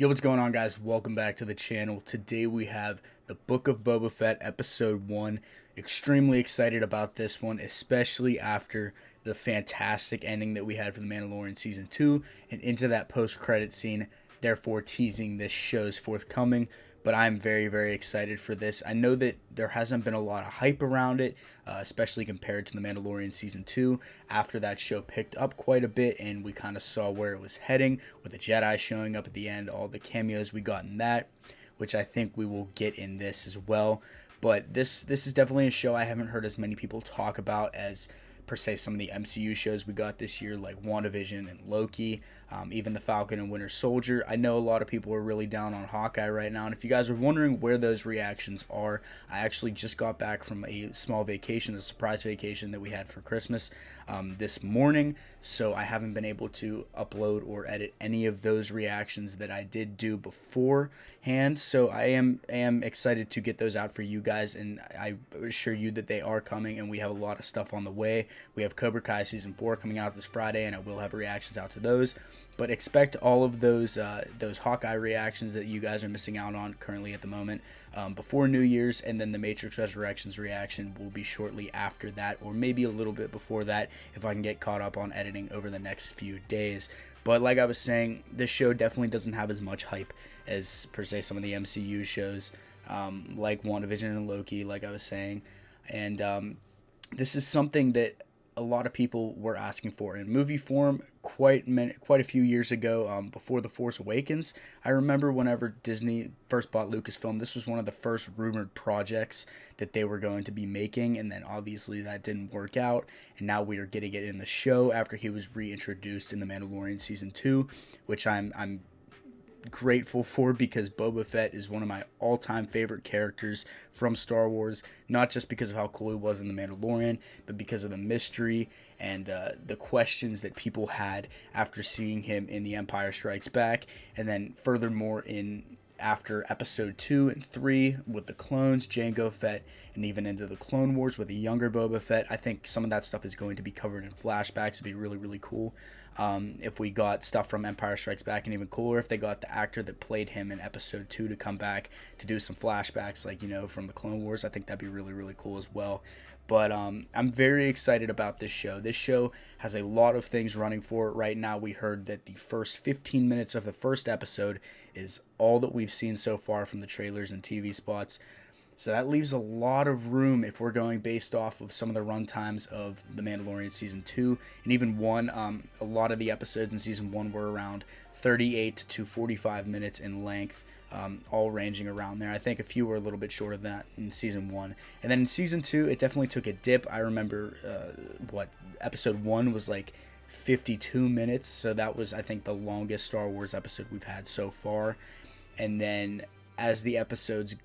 Yo, what's going on, guys? Welcome back to the channel. Today we have the Book of Boba Fett, Episode 1. Extremely excited about this one, especially after the fantastic ending that we had for The Mandalorian Season 2 and into that post-credit scene, therefore teasing this show's forthcoming. But I'm very, very excited for this. I know that there hasn't been a lot of hype around it, especially compared to The Mandalorian Season 2. After that show picked up quite a bit and we kind of saw where it was heading, with the Jedi showing up at the end, all the cameos we got in that, which I think we will get in this as well. But this is definitely a show I haven't heard as many people talk about as per se some of the MCU shows we got this year, like WandaVision and Loki, even the Falcon and Winter Soldier. I know a lot of people are really down on Hawkeye right now, and if you guys are wondering where those reactions are, I actually just got back from a small vacation, a surprise vacation that we had for Christmas this morning, so I haven't been able to upload or edit any of those reactions that I did do beforehand, so I am excited to get those out for you guys, and I assure you that they are coming, and we have a lot of stuff on the way. We have Cobra Kai Season 4 coming out this Friday, and I will have reactions out to those. But expect all of those Hawkeye reactions that you guys are missing out on currently at the moment before New Year's, and then the Matrix Resurrections reaction will be shortly after that, or maybe a little bit before that if I can get caught up on editing over the next few days. But like I was saying, this show definitely doesn't have as much hype as per se some of the MCU shows, like WandaVision and Loki, like I was saying. And this is something that a lot of people were asking for in movie form quite a few years ago, before The Force Awakens. I remember whenever Disney first bought Lucasfilm, this was one of the first rumored projects that they were going to be making, and then obviously that didn't work out, and now we are getting it in the show after he was reintroduced in The Mandalorian Season 2, which I'm grateful for, because Boba Fett is one of my all-time favorite characters from Star Wars, not just because of how cool he was in The Mandalorian, but because of the mystery and the questions that people had after seeing him in The Empire Strikes Back, and then furthermore in after episode 2 and 3 with the clones, Jango Fett, and even into the Clone Wars with a younger Boba Fett. I think some of that stuff is going to be covered in flashbacks. It'd be really, really cool if we got stuff from Empire Strikes Back, and even cooler if they got the actor that played him in episode 2 to come back to do some flashbacks, like, from the Clone Wars. I think that'd be really, really cool as well. But I'm very excited about this show. This show has a lot of things running for it right now. We heard that the first 15 minutes of the first episode is all that we've seen so far from the trailers and TV spots. So that leaves a lot of room if we're going based off of some of the run times of The Mandalorian Season 2 and even 1. A lot of the episodes in Season 1 were around 38 to 45 minutes in length. All ranging around there. I think a few were a little bit shorter than that in Season 1. And then in Season 2, it definitely took a dip. I remember, Episode 1 was like 52 minutes. So that was, I think, the longest Star Wars episode we've had so far. And then as the episodes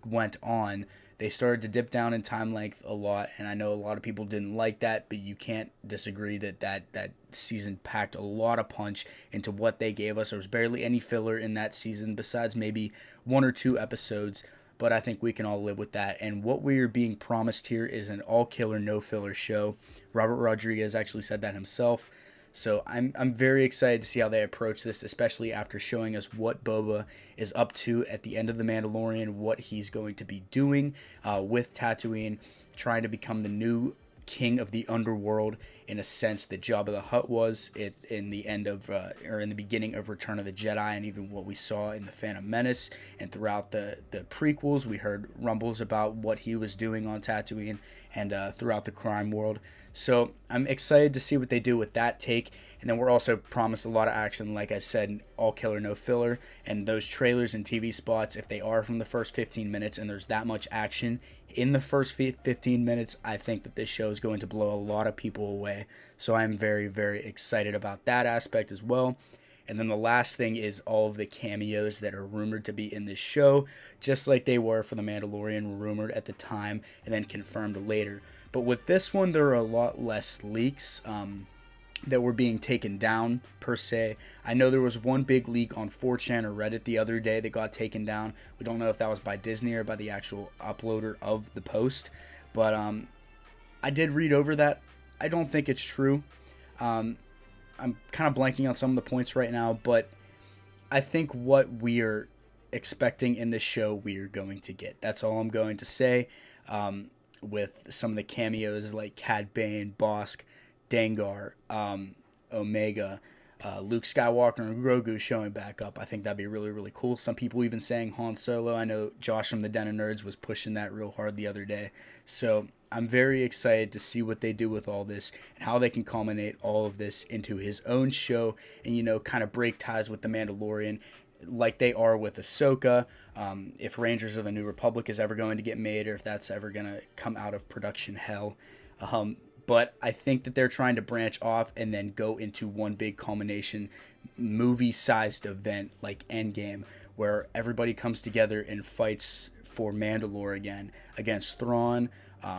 went on, they started to dip down in time length a lot, and I know a lot of people didn't like that, but you can't disagree that season packed a lot of punch into what they gave us. There was barely any filler in that season besides maybe 1 or 2 episodes, but I think we can all live with that. And what we are being promised here is an all-killer, no-filler show. Robert Rodriguez actually said that himself. So I'm very excited to see how they approach this, especially after showing us what Boba is up to at the end of The Mandalorian, what he's going to be doing with Tatooine, trying to become the new king of the underworld in a sense that Jabba the Hutt was in the end of or in the beginning of Return of the Jedi, and even what we saw in The Phantom Menace and throughout the prequels. We heard rumbles about what he was doing on Tatooine and throughout the crime world. So I'm excited to see what they do with that take. And then we're also promised a lot of action, like I said, all killer, no filler. And those trailers and TV spots, if they are from the first 15 minutes and there's that much action in the first 15 minutes, I think that this show is going to blow a lot of people away. So I'm very, very excited about that aspect as well. And then the last thing is all of the cameos that are rumored to be in this show, just like they were for The Mandalorian, rumored at the time and then confirmed later. But with this one, there are a lot less leaks that were being taken down, per se. I know there was one big leak on 4chan or Reddit the other day that got taken down. We don't know if that was by Disney or by the actual uploader of the post. But I did read over that. I don't think it's true. I'm kind of blanking on some of the points right now, but I think what we're expecting in this show, we're going to get. That's all I'm going to say. With some of the cameos like Cad Bane, Bosk, Dengar, Omega, Luke Skywalker, and Grogu showing back up. I think that'd be really, really cool. Some people even saying Han Solo. I know Josh from the Den of Nerds was pushing that real hard the other day. So I'm very excited to see what they do with all this and how they can culminate all of this into his own show and, kind of break ties with The Mandalorian like they are with Ahsoka. If Rangers of the New Republic is ever going to get made or if that's ever going to come out of production hell. But I think that they're trying to branch off and then go into one big culmination movie-sized event like Endgame, where everybody comes together and fights for Mandalore again against Thrawn,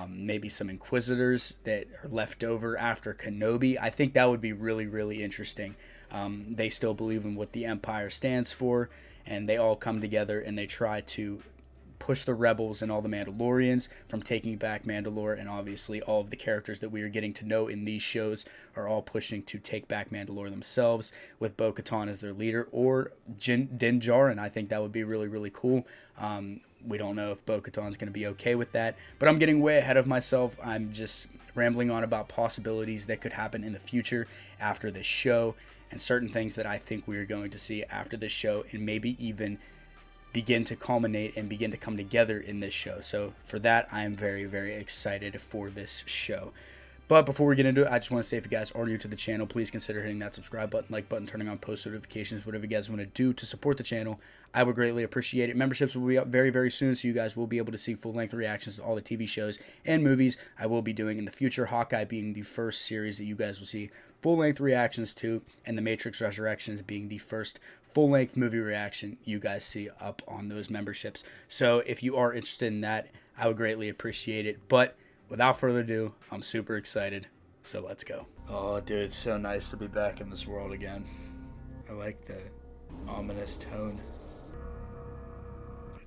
maybe some Inquisitors that are left over after Kenobi. I think that would be really, really interesting. They still believe in what the Empire stands for, and they all come together and they try to push the rebels and all the Mandalorians from taking back Mandalore, and obviously all of the characters that we are getting to know in these shows are all pushing to take back Mandalore themselves, with Bo-Katan as their leader, or Din Djarin. I think that would be really, really cool. We don't know if Bo-Katan's going to be okay with that, but I'm getting way ahead of myself. I'm just rambling on about possibilities that could happen in the future after this show, and certain things that I think we are going to see after this show, and maybe even begin to culminate and begin to come together in this show. So for that, I am very, very excited for this show. But before we get into it, I just want to say, if you guys are new to the channel, please consider hitting that subscribe button, like button, turning on post notifications, whatever you guys want to do to support the channel. I would greatly appreciate it. Memberships will be up very, very soon, so you guys will be able to see full-length reactions to all the TV shows and movies I will be doing in the future, Hawkeye being the first series that you guys will see full-length reactions to, and The Matrix Resurrections being the first full-length movie reaction you guys see up on those memberships. So if you are interested in that, I would greatly appreciate it. But without further ado, I'm super excited, so let's go. Oh, dude, it's so nice to be back in this world again. I like the ominous tone.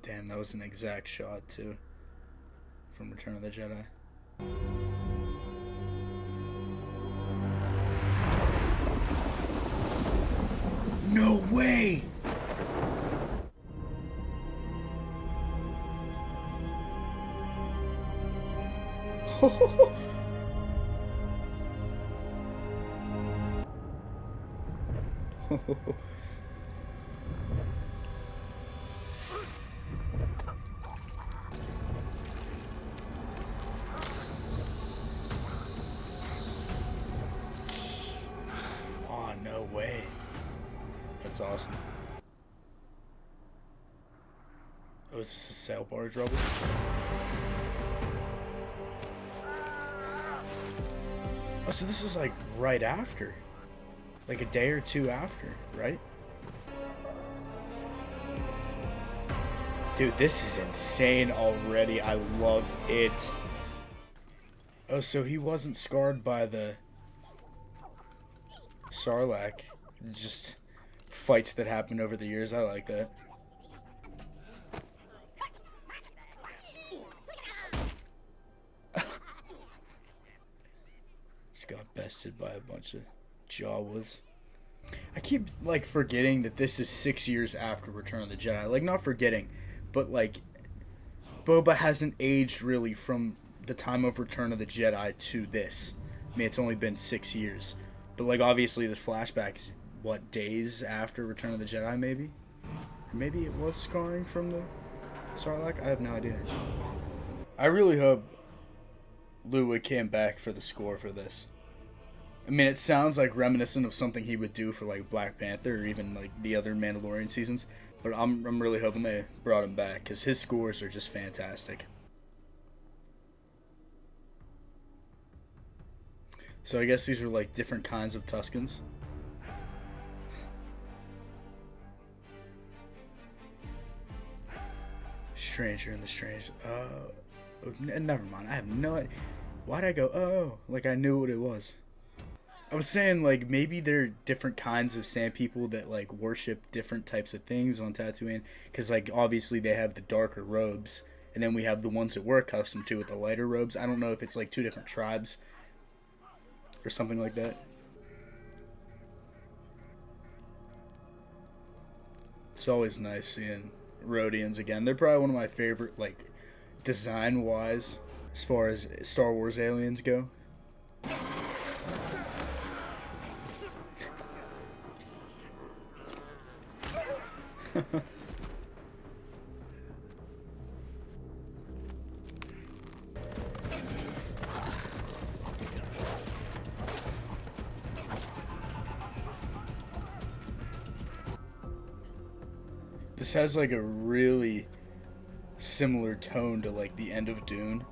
Damn, that was an exact shot, too, from Return of the Jedi. No way! Oh, no way. That's awesome. Oh, is this a sail barge rubble? Oh, so this is like right after. Like a day or two after, right? Dude, this is insane already. I love it. Oh, so he wasn't scarred by the Sarlacc. Just fights that happened over the years. I like that. Just got bested by a bunch of Jawas. I keep like forgetting that this is 6 years after Return of the Jedi. Like, not forgetting, but like Boba hasn't aged really from the time of Return of the Jedi to this. I mean, it's only been 6 years. But like, obviously this flashback is, what, days after Return of the Jedi, maybe? Or maybe it was scarring from the Sarlacc? I have no idea. I really hope Lua came back for the score for this. I mean, it sounds like reminiscent of something he would do for like Black Panther or even like the other Mandalorian seasons. But I'm really hoping they brought him back because his scores are just fantastic. So I guess these are like different kinds of Tuskens. Stranger in the Strange. Never mind. I have no idea. Why'd I go, oh, like I knew what it was. I was saying, like, maybe there are different kinds of sand people that, like, worship different types of things on Tatooine. Because, like, obviously they have the darker robes. And then we have the ones that we're accustomed to with the lighter robes. I don't know if it's, like, two different tribes. Or something like that. It's always nice seeing Rhodians again. They're probably one of my favorite, like, design-wise, as far as Star Wars aliens go. This has like a really similar tone to like the end of Dune.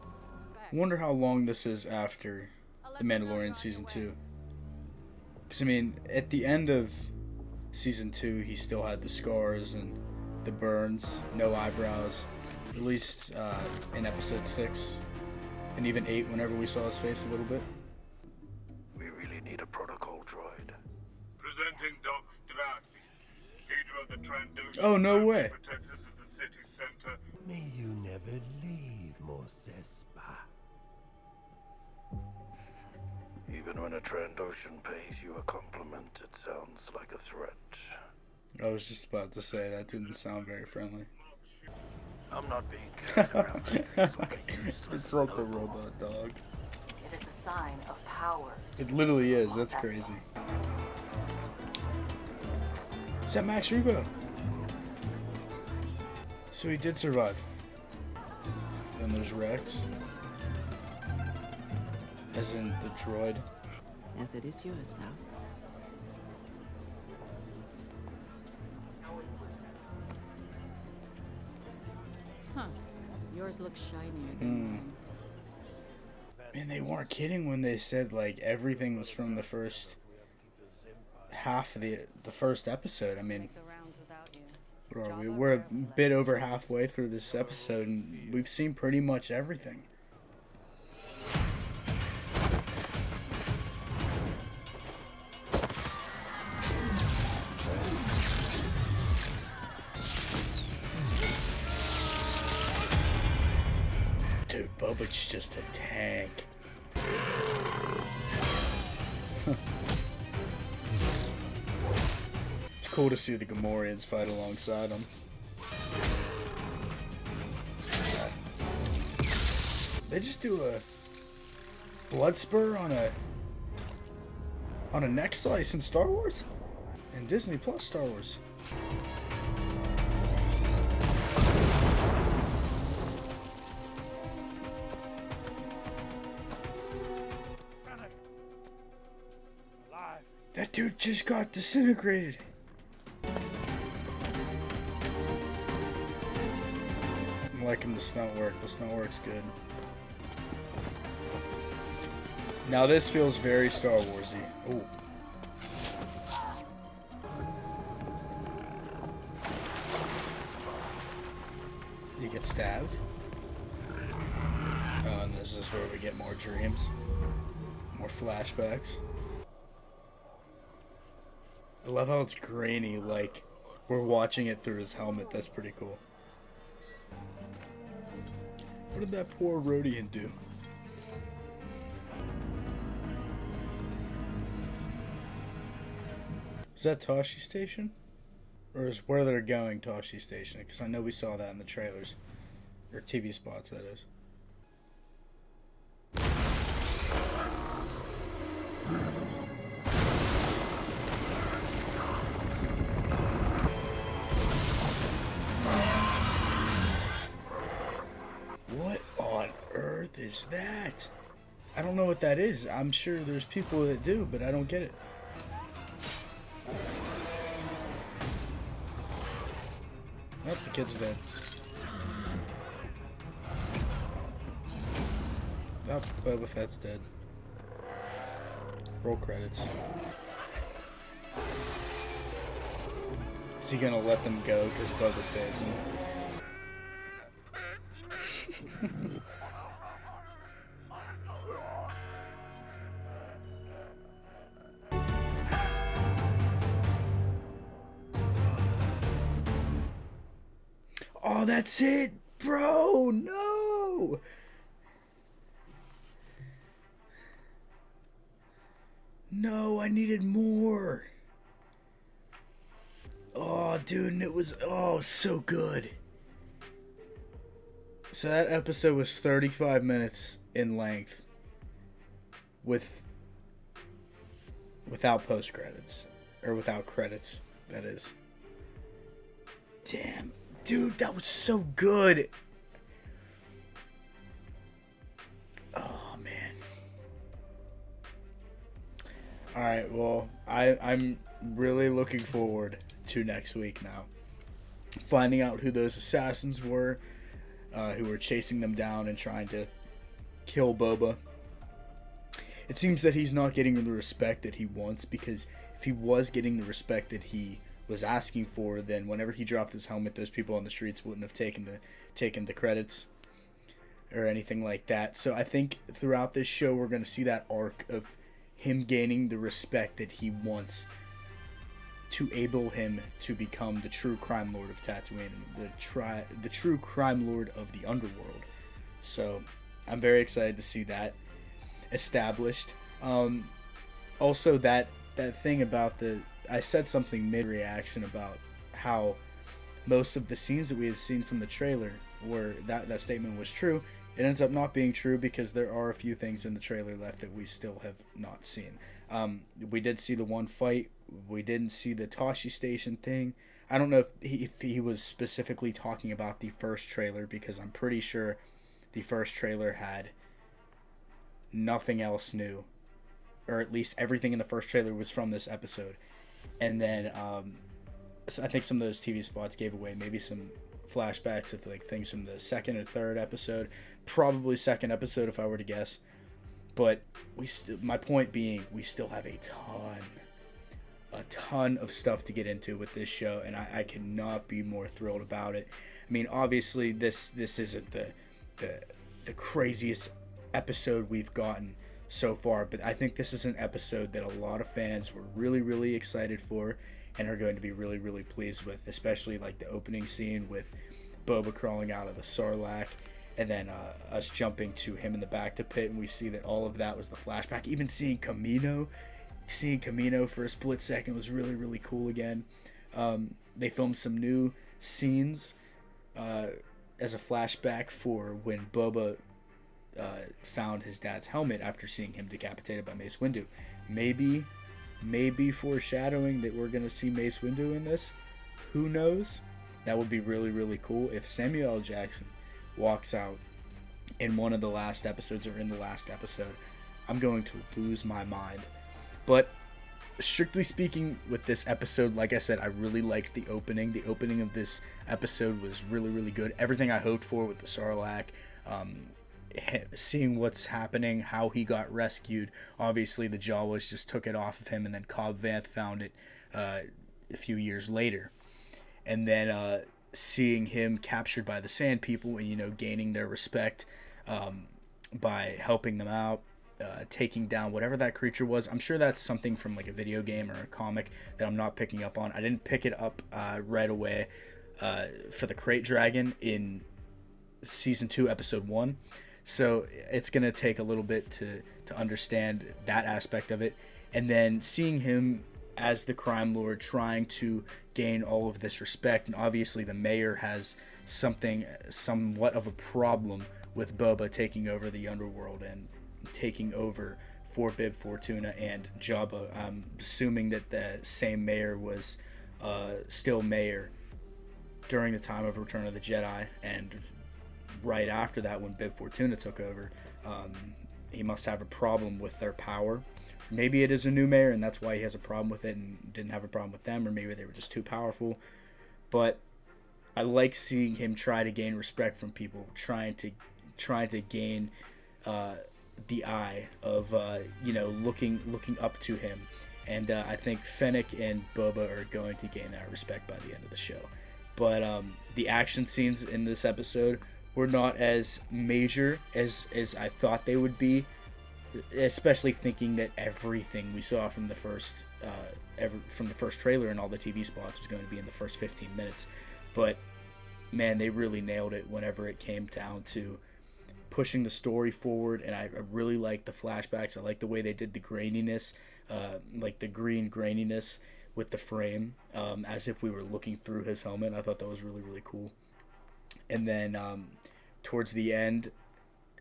I wonder how long this is after The Mandalorian Season 2. Because, I mean, at the end of Season 2, he still had the scars and the burns, no eyebrows. At least in Episode 6 and even 8 whenever we saw his face a little bit. We really need a protocol droid. Presenting Doc Strassi, leader of the Trandoshan. Oh, no way. Protectors of the city center. May you never leave, Mosespa. Even when a Trandoshan pays you a compliment, it sounds like a threat. I was just about to say, that didn't sound very friendly. I'm not being carried around the streets like a useless It's like a noble. robot dog. It is a sign of power. It literally is, that's crazy. Is that Max Rebo? So he did survive. Then there's Rex. As in the droid. Yes, it is yours now. Huh. Yours looks shinier than mine. Man, they weren't kidding when they said like everything was from the first half of the first episode. I mean, what are we? We're a bit over halfway through this episode, and we've seen pretty much everything. Dude, Boba's just a tank. It's cool to see the Gamorreans fight alongside him. They just do a blood spur on a neck slice in Star Wars? In Disney Plus Star Wars. That dude just got disintegrated. I'm liking the snow work. The snow work's good. Now this feels very Star Warsy. Oh. You get stabbed. Oh, and this is where we get more dreams. More flashbacks. I love how it's grainy, like we're watching it through his helmet. That's pretty cool. What did that poor Rhodian do? Is that Toshi Station? Or is where they're going Toshi Station? Because I know we saw that in the trailers. Or TV spots, that is. What on earth is that? I don't know what that is. I'm sure there's people that do, but I don't get it. Oh, the kid's dead. Oh, Boba Fett's dead. Roll credits. Is he gonna let them go because Boba saves him? Oh, that's it, bro. No. No, I needed more. Oh, dude, and it was so good. So that episode was 35 minutes in length, without post credits, or without credits. That is. Damn, dude, that was so good. Oh man. All right, well, I'm really looking forward to next week now. Finding out who those assassins were, who were chasing them down and trying to kill Boba. It seems that he's not getting the respect that he wants, because if he was getting the respect that he was asking for, then whenever he dropped his helmet, those people on the streets wouldn't have taken the credits or anything like that. So I think throughout this show we're going to see that arc of him gaining the respect that he wants to enable him to become the true crime lord of Tatooine, the true crime lord of the underworld. So I'm very excited to see that established. Also, that thing about I said something mid-reaction about how most of the scenes that we have seen from the trailer were that statement was true. It ends up not being true, because there are a few things in the trailer left that we still have not seen. We did see the one fight. We didn't see the Tashi Station thing. I don't know if he was specifically talking about the first trailer, because I'm pretty sure the first trailer had nothing else new, or at least everything in the first trailer was from this episode. And then I think some of those TV spots gave away maybe some flashbacks of like things from the second or third episode, probably second episode if I were to guess. But my point being, we still have a ton of stuff to get into with this show, and I cannot be more thrilled about it. I mean, obviously this isn't the craziest episode we've gotten so far, but I think this is an episode that a lot of fans were really, really excited for and are going to be really, really pleased with, especially like the opening scene with Boba crawling out of the Sarlacc, and then us jumping to him in the Bacta pit, and we see that all of that was the flashback. Even seeing Camino for a split second was really, really cool again. They filmed some new scenes as a flashback for when Boba found his dad's helmet after seeing him decapitated by Mace Windu. Maybe foreshadowing that we're going to see Mace Windu in this. Who knows? That would be really, really cool. If Samuel L. Jackson walks out in one of the last episodes, or in the last episode, I'm going to lose my mind. But strictly speaking, with this episode, like I said, I really liked the opening. The opening of this episode was really, really good. Everything I hoped for with the Sarlacc, seeing what's happening, how he got rescued. Obviously, the Jawas just took it off of him, and then Cobb Vanth found it a few years later. And then seeing him captured by the Sand People and, gaining their respect by helping them out, taking down whatever that creature was. I'm sure that's something from like a video game or a comic that I'm not picking up on. I didn't pick it up right away for the Crate Dragon in Season 2, Episode 1. So it's going to take a little bit to understand that aspect of it. And then seeing him as the crime lord trying to gain all of this respect. And obviously the mayor has somewhat of a problem with Boba taking over the underworld and taking over for Bib Fortuna and Jabba. I'm assuming that the same mayor was still mayor during the time of Return of the Jedi, and right after that, when Bib Fortuna took over, he must have a problem with their power. Maybe it is a new mayor, and that's why he has a problem with it and didn't have a problem with them, or maybe they were just too powerful. But I like seeing him try to gain respect from people, trying to gain the eye of looking up to him. And I think Fennec and Boba are going to gain that respect by the end of the show. But the action scenes in this episode were not as major as I thought they would be, especially thinking that everything we saw from the first trailer and all the TV spots was going to be in the first 15 minutes. But man, they really nailed it whenever it came down to pushing the story forward. And I really like the flashbacks. I like the way they did the graininess, like the green graininess with the frame, as if we were looking through his helmet. I thought that was really, really cool. And then towards the end,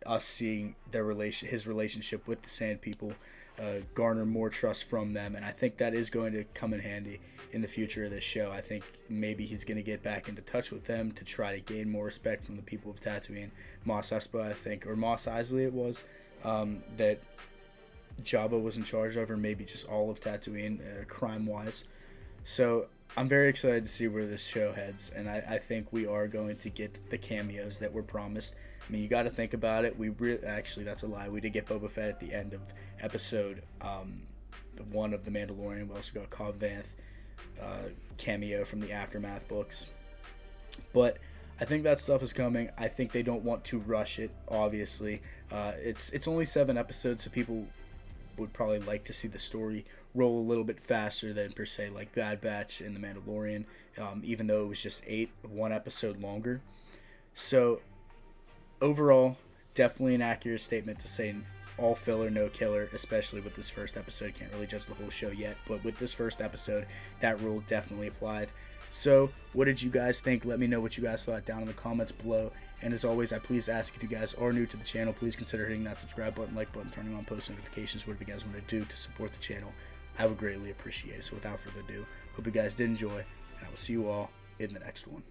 us seeing his relationship with the Sand People, garner more trust from them, and I think that is going to come in handy in the future of this show. I think maybe he's going to get back into touch with them to try to gain more respect from the people of Tatooine. Mos Espa, I think, or Mos Eisley it was, that Jabba was in charge of, or maybe just all of Tatooine, crime-wise. So I'm very excited to see where this show heads, and I think we are going to get the cameos that were promised. I mean, you got to think about it. Actually, that's a lie. We did get Boba Fett at the end of episode 1 of The Mandalorian. We also got Cobb Vanth cameo from the Aftermath books. But I think that stuff is coming. I think they don't want to rush it, obviously. It's only 7 episodes, so people would probably like to see the story roll a little bit faster than, per se, like Bad Batch and The Mandalorian, even though it was just 8, 1 episode longer. So overall, definitely an accurate statement to say all filler, no killer, especially with this first episode. Can't really judge the whole show yet, but with this first episode, that rule definitely applied. So what did you guys think? Let me know what you guys thought down in the comments below. And as always, I please ask, if you guys are new to the channel, please consider hitting that subscribe button, like button, turning on post notifications, whatever you guys want to do to support the channel. I would greatly appreciate it. So without further ado, hope you guys did enjoy, and I will see you all in the next one.